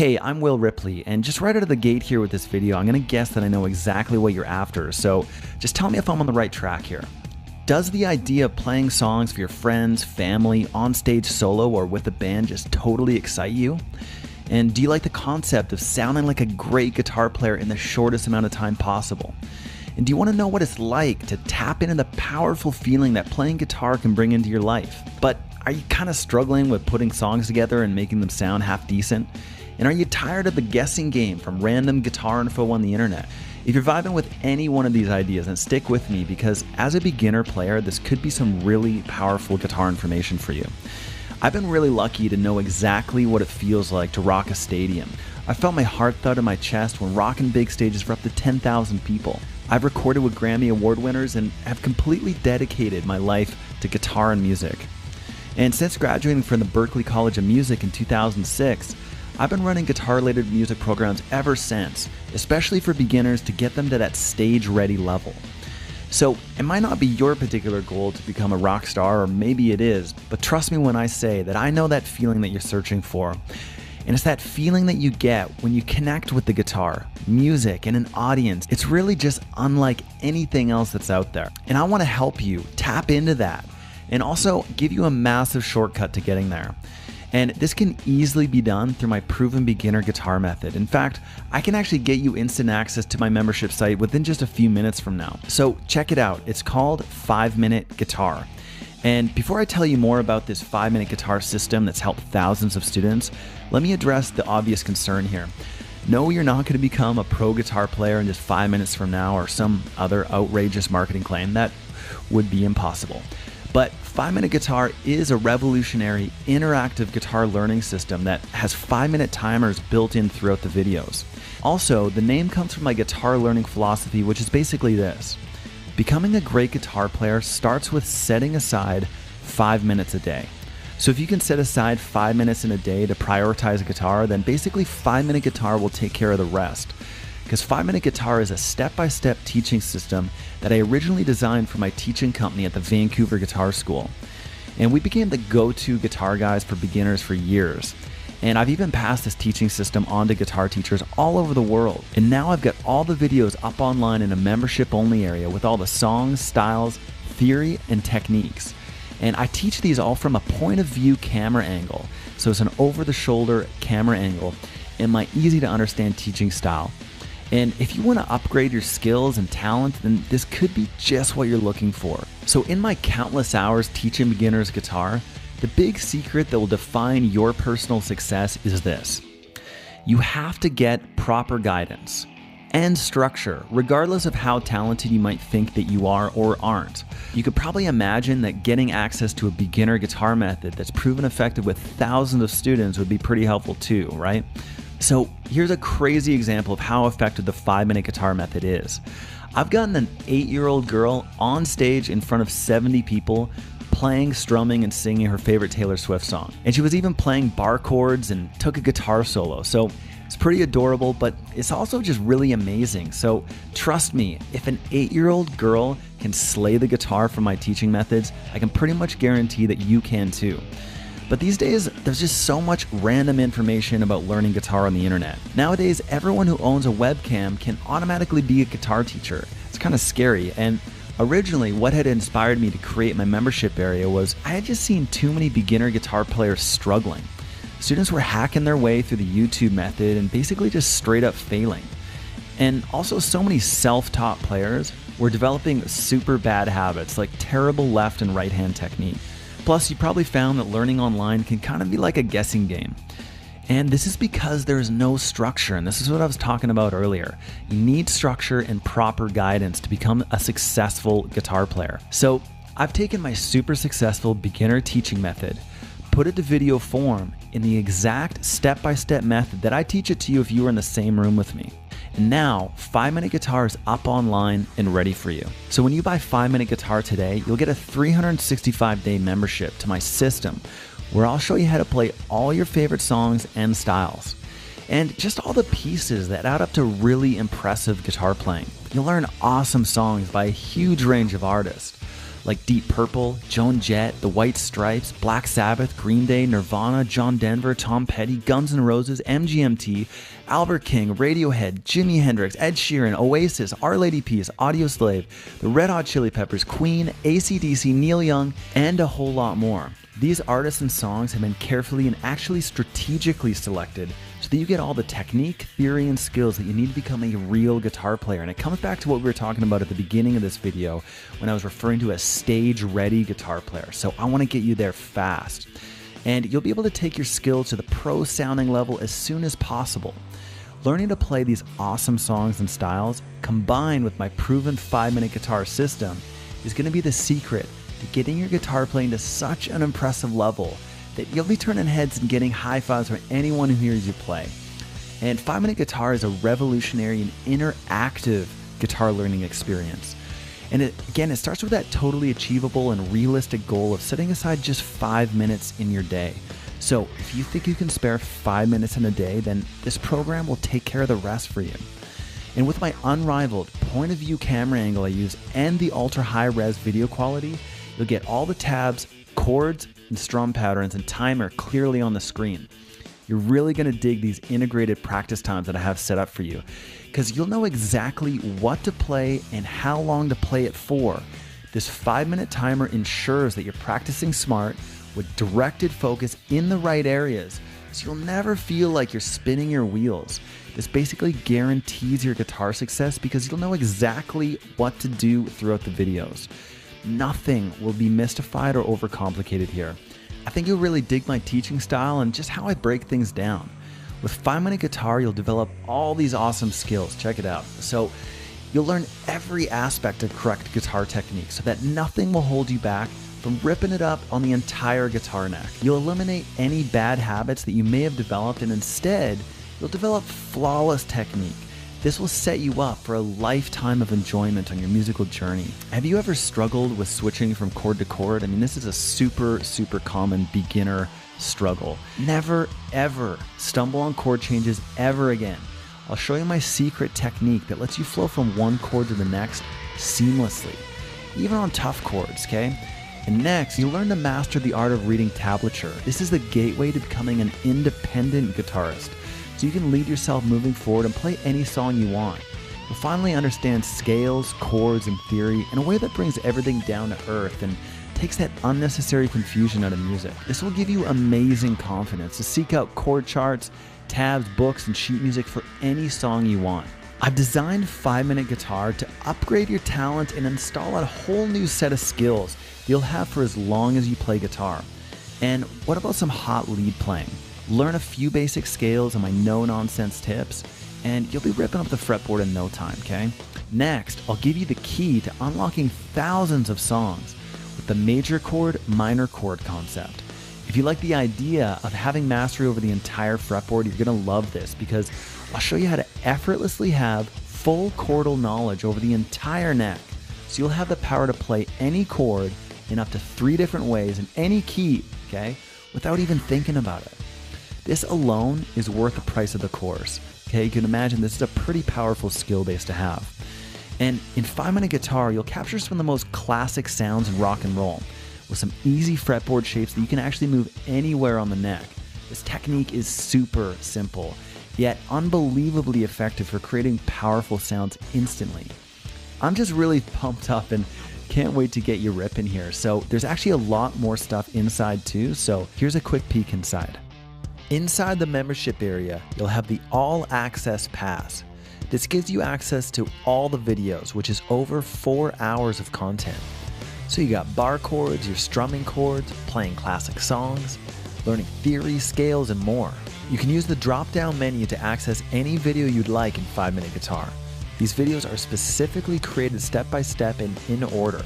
Hey, I'm Will Ripley, and just right out of the gate here with this video, I'm going to guess that I know exactly what you're after, so just tell me if I'm on the right track here. Does the idea of playing songs for your friends, family, on stage solo, or with a band just totally excite you? And do you like the concept of sounding like a great guitar player in the shortest amount of time possible? And do you want to know what it's like to tap into the powerful feeling that playing guitar can bring into your life? But are you kind of struggling with putting songs together and making them sound half decent? And are you tired of the guessing game from random guitar info on the internet? If you're vibing with any one of these ideas, then stick with me, because as a beginner player, this could be some really powerful guitar information for you. I've been really lucky to know exactly what it feels like to rock a stadium. I felt my heart thud in my chest when rocking big stages for up to 10,000 people. I've recorded with Grammy Award winners and have completely dedicated my life to guitar and music. And since graduating from the Berklee College of Music in 2006, I've been running guitar-related music programs ever since, especially for beginners to get them to that stage-ready level. So it might not be your particular goal to become a rock star, or maybe it is, but trust me when I say that I know that feeling that you're searching for. And it's that feeling that you get when you connect with the guitar, music, and an audience. It's really just unlike anything else that's out there. And I want to help you tap into that and also give you a massive shortcut to getting there. And this can easily be done through my proven beginner guitar method. In fact, I can actually get you instant access to my membership site within just a few minutes from now. So check it out. It's called 5 Minute Guitar. And before I tell you more about this 5-minute guitar system that's helped thousands of students, let me address the obvious concern here. No, you're not going to become a pro guitar player in just 5 minutes from now, or some other outrageous marketing claim. That would be impossible. But 5-Minute Guitar is a revolutionary interactive guitar learning system that has 5-minute timers built in throughout the videos. Also, the name comes from my guitar learning philosophy, which is basically this. Becoming a great guitar player starts with setting aside 5 minutes a day. So if you can set aside 5 minutes in a day to prioritize guitar, then basically 5-Minute Guitar will take care of the rest. Because 5-Minute Guitar is a step-by-step teaching system that I originally designed for my teaching company at the Vancouver Guitar School. And we became the go-to guitar guys for beginners for years. And I've even passed this teaching system on to guitar teachers all over the world. And now I've got all the videos up online in a membership-only area with all the songs, styles, theory, and techniques. And I teach these all from a point-of-view camera angle. So it's an over-the-shoulder camera angle in my easy-to-understand teaching style. And if you want to upgrade your skills and talent, then this could be just what you're looking for. So in my countless hours teaching beginners guitar, the big secret that will define your personal success is this. You have to get proper guidance and structure, regardless of how talented you might think that you are or aren't. You could probably imagine that getting access to a beginner guitar method that's proven effective with thousands of students would be pretty helpful too, right? So here's a crazy example of how effective the 5-minute guitar method is. I've gotten an 8-year-old girl on stage in front of 70 people playing, strumming, and singing her favorite Taylor Swift song. And she was even playing bar chords and took a guitar solo. So it's pretty adorable, but it's also just really amazing. So trust me, if an 8-year-old girl can slay the guitar from my teaching methods, I can pretty much guarantee that you can too. But these days, there's just so much random information about learning guitar on the internet. Nowadays, everyone who owns a webcam can automatically be a guitar teacher. It's kind of scary. And originally, what had inspired me to create my membership area was I had just seen too many beginner guitar players struggling. Students were hacking their way through the YouTube method and basically just straight up failing. And also, so many self-taught players were developing super bad habits like terrible left and right hand technique. Plus, you probably found that learning online can kind of be like a guessing game. And this is because there is no structure, and this is what I was talking about earlier. You need structure and proper guidance to become a successful guitar player. So I've taken my super successful beginner teaching method, put it to video form in the exact step-by-step method that I teach it to you if you were in the same room with me. And now, 5-Minute Guitar is up online and ready for you. So when you buy 5-Minute Guitar today, you'll get a 365-day membership to my system, where I'll show you how to play all your favorite songs and styles. And just all the pieces that add up to really impressive guitar playing. You'll learn awesome songs by a huge range of artists. like Deep Purple, Joan Jett, The White Stripes, Black Sabbath, Green Day, Nirvana, John Denver, Tom Petty, Guns N' Roses, MGMT, Albert King, Radiohead, Jimi Hendrix, Ed Sheeran, Oasis, Our Lady Peace, Audioslave, the Red Hot Chili Peppers, Queen, AC/DC, Neil Young, and a whole lot more. These artists and songs have been carefully and actually strategically selected so that you get all the technique, theory, and skills that you need to become a real guitar player. And it comes back to what we were talking about at the beginning of this video when I was referring to a stage-ready guitar player. So I want to get you there fast. And you'll be able to take your skills to the pro-sounding level as soon as possible. Learning to play these awesome songs and styles, combined with my proven 5-minute guitar system, is going to be the secret to getting your guitar playing to such an impressive level that you'll be turning heads and getting high fives from anyone who hears you play. And 5-minute guitar is a revolutionary and interactive guitar learning experience. And it starts with that totally achievable and realistic goal of setting aside just 5 minutes in your day. So if you think you can spare 5 minutes in a day, then this program will take care of the rest for you. And with my unrivaled point of view camera angle I use and the ultra high res video quality, you'll get all the tabs, chords, and strum patterns and timer clearly on the screen. You're really going to dig these integrated practice times that I have set up for you, because you'll know exactly what to play and how long to play it for. This 5-minute timer ensures that you're practicing smart with directed focus in the right areas, so you'll never feel like you're spinning your wheels. This basically guarantees your guitar success because you'll know exactly what to do throughout the videos. Nothing will be mystified or overcomplicated here. I think you'll really dig my teaching style and just how I break things down. With 5-minute guitar, you'll develop all these awesome skills. Check it out. So you'll learn every aspect of correct guitar technique so that nothing will hold you back from ripping it up on the entire guitar neck. You'll eliminate any bad habits that you may have developed, and instead, you'll develop flawless technique. This will set you up for a lifetime of enjoyment on your musical journey. Have you ever struggled with switching from chord to chord? I mean, this is a super common beginner struggle. Never, ever stumble on chord changes ever again. I'll show you my secret technique that lets you flow from one chord to the next seamlessly, even on tough chords, okay? And next, you learn to master the art of reading tablature. This is the gateway to becoming an independent guitarist, so you can lead yourself moving forward and play any song you want. You'll finally understand scales, chords, and theory in a way that brings everything down to earth and takes that unnecessary confusion out of music. This will give you amazing confidence to seek out chord charts, tabs, books, and sheet music for any song you want. I've designed 5-minute guitar to upgrade your talent and install a whole new set of skills you'll have for as long as you play guitar. And what about some hot lead playing? Learn a few basic scales and my no-nonsense tips, and you'll be ripping up the fretboard in no time, okay? Next, I'll give you the key to unlocking thousands of songs with the major chord, minor chord concept. If you like the idea of having mastery over the entire fretboard, you're gonna love this, because I'll show you how to effortlessly have full chordal knowledge over the entire neck. So you'll have the power to play any chord in up to 3 different ways in any key, okay, without even thinking about it. This alone is worth the price of the course, okay? You can imagine this is a pretty powerful skill base to have. And in 5-minute guitar, you'll capture some of the most classic sounds in rock and roll with some easy fretboard shapes that you can actually move anywhere on the neck. This technique is super simple, yet unbelievably effective for creating powerful sounds instantly. I'm just really pumped up and can't wait to get you ripping here. So there's actually a lot more stuff inside too, so here's a quick peek inside. Inside the membership area, you'll have the All Access Pass. This gives you access to all the videos, which is over 4 hours of content. So you got bar chords, your strumming chords, playing classic songs, learning theory, scales, and more. You can use the drop-down menu to access any video you'd like in 5-minute guitar. These videos are specifically created step-by-step and in order.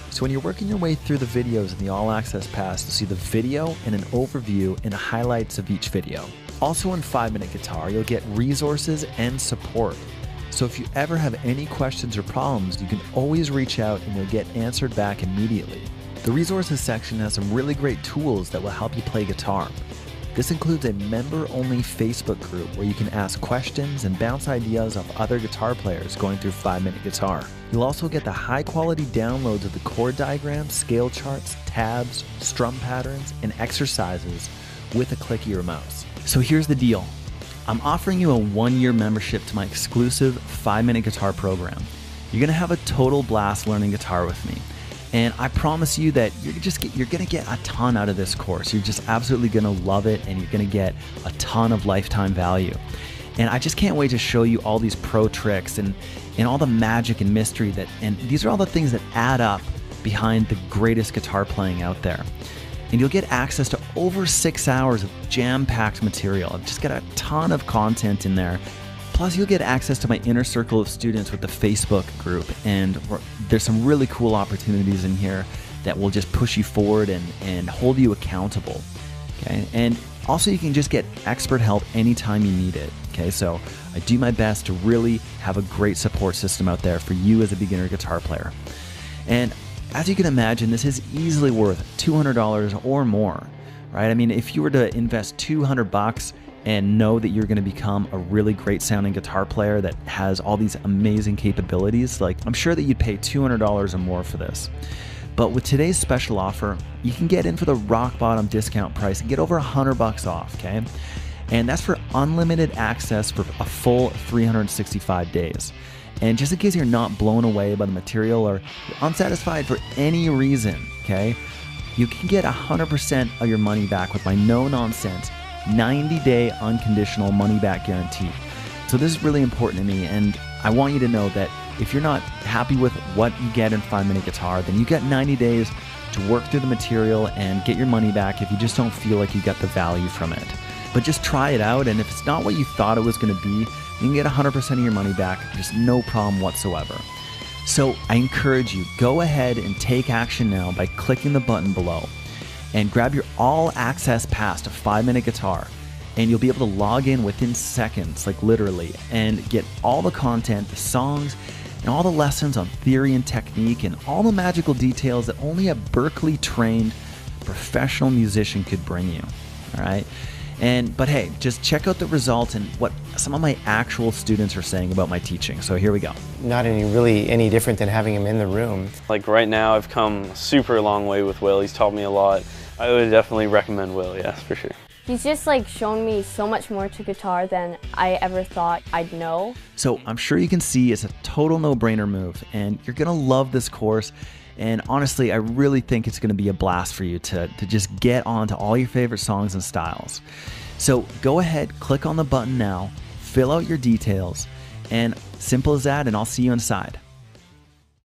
So when you're working your way through the videos in the All Access Pass, you'll see the video and an overview and highlights of each video. Also in 5-minute guitar, you'll get resources and support. So if you ever have any questions or problems, you can always reach out and you'll get answered back immediately. The resources section has some really great tools that will help you play guitar. This includes a member-only Facebook group where you can ask questions and bounce ideas off other guitar players going through 5-Minute Guitar. You'll also get the high-quality downloads of the chord diagrams, scale charts, tabs, strum patterns, and exercises with a click of your mouse. So here's the deal. I'm offering you a 1-year membership to my exclusive 5-Minute Guitar program. You're gonna have a total blast learning guitar with me. And I promise you that you're gonna get a ton out of this course. You're just absolutely gonna love it, and you're gonna get a ton of lifetime value. And I just can't wait to show you all these pro tricks and all the magic and mystery and these are all the things that add up behind the greatest guitar playing out there. And you'll get access to over 6 hours of jam-packed material. I've just got a ton of content in there. Plus, you'll get access to my inner circle of students with the Facebook group, and there's some really cool opportunities in here that will just push you forward and hold you accountable. Okay, and also you can just get expert help anytime you need it. Okay, so I do my best to really have a great support system out there for you as a beginner guitar player. And as you can imagine, this is easily worth $200 or more, right? I mean, if you were to invest $200 and know that you're going to become a really great sounding guitar player that has all these amazing capabilities, like I'm sure that you'd pay $200 or more for this. But with today's special offer, you can get in for the rock bottom discount price and get over $100 off, okay? And that's for unlimited access for a full 365 days. And just in case you're not blown away by the material or you're unsatisfied for any reason, okay, you can get 100% of your money back with my no-nonsense 90-day unconditional money-back guarantee. So this is really important to me, and I want you to know that if you're not happy with what you get in 5-Minute Guitar, then you get 90 days to work through the material and get your money back if you just don't feel like you get the value from it. But just try it out, and if it's not what you thought it was going to be, you can get 100% of your money back, just no problem whatsoever. So I encourage you, go ahead and take action now by clicking the button below and grab your all-access pass to 5-Minute Guitar, and you'll be able to log in within seconds, like literally, and get all the content, the songs, and all the lessons on theory and technique, and all the magical details that only a Berklee-trained professional musician could bring you, all right? But hey, just check out the results and what some of my actual students are saying about my teaching. So here we go. Not really any different than having him in the room. Like right now, I've come a super long way with Will. He's taught me a lot. I would definitely recommend Will, yes, for sure. He's just like shown me so much more to guitar than I ever thought I'd know. So I'm sure you can see it's a total no-brainer move, and you're gonna love this course. And honestly, I really think it's gonna be a blast for you to just get onto all your favorite songs and styles. So go ahead, click on the button now, fill out your details, and simple as that, and I'll see you inside.